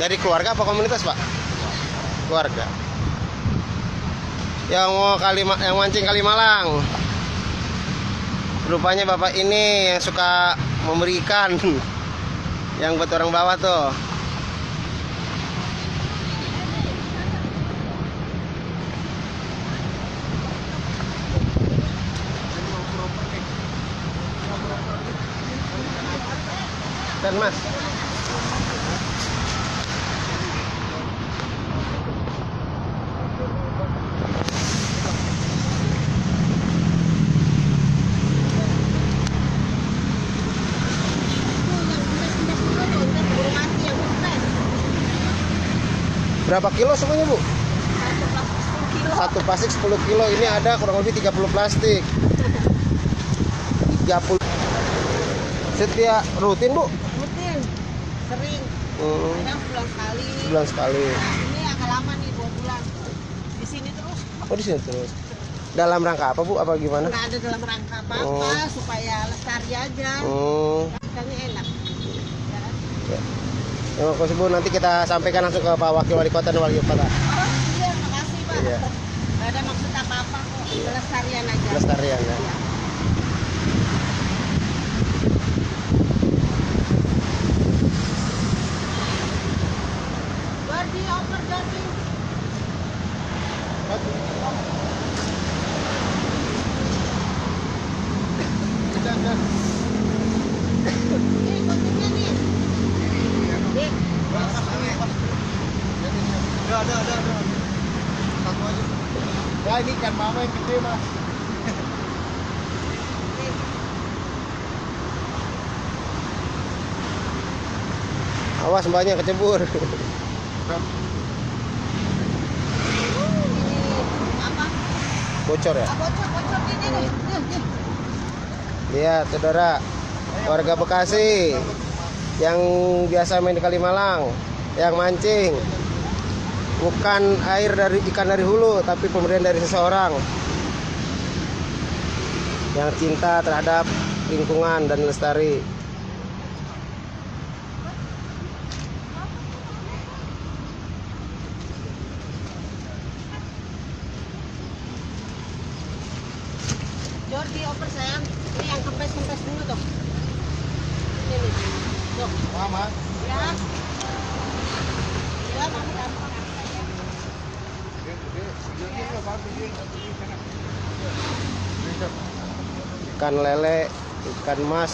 Dari keluarga apa komunitas, Pak? Keluarga. Yang mau yang mancing Kalimalang. Rupanya bapak ini yang suka memberi ikan. Yang buat orang bawah tuh. Dan Mas. Berapa kilo semuanya, Bu? Satu plastik 10 kilo. Ini ada kurang lebih 30 plastik. 30. Setiap rutin, Bu? Rutin. Sering. Kadang sebulan sekali. Sebulan sekali. Nah, ini agak lama nih, 2 bulan. Di sini terus. Oh, di sini terus. Dalam rangka apa, Bu? Apa gimana? Nggak ada dalam rangka apa-apa, supaya lestari aja. Ikannya enak. Ya. Terima kasih, Bu. Nanti kita sampaikan langsung ke Pak Wakil Wali Kota dan Wali Kota. Oh iya, makasih Pak. Iya. Nggak ada maksud apa-apa kok. Iya. Pelestarian aja. Pelestarian ya. Iya. Jadi oper jadi. Nih, kucingnya nih. Nih. Ada. Satu aja. Ya ini ikan mama yang gede, Mas. Awas mbaknya kecebur. Apa? Bocor ya? Bocor ini nih. Lihat, saudara. Warga Bekasi yang biasa main di Kalimalang, yang mancing. Bukan air dari ikan dari hulu, tapi pemberian dari seseorang yang cinta terhadap lingkungan dan lestari. Jordi oper sayang. Ini yang kempes dulu tuh. Ini nih. Tuh. Mama. Ya. Ya, mama gampang. Ikan lele, ikan mas,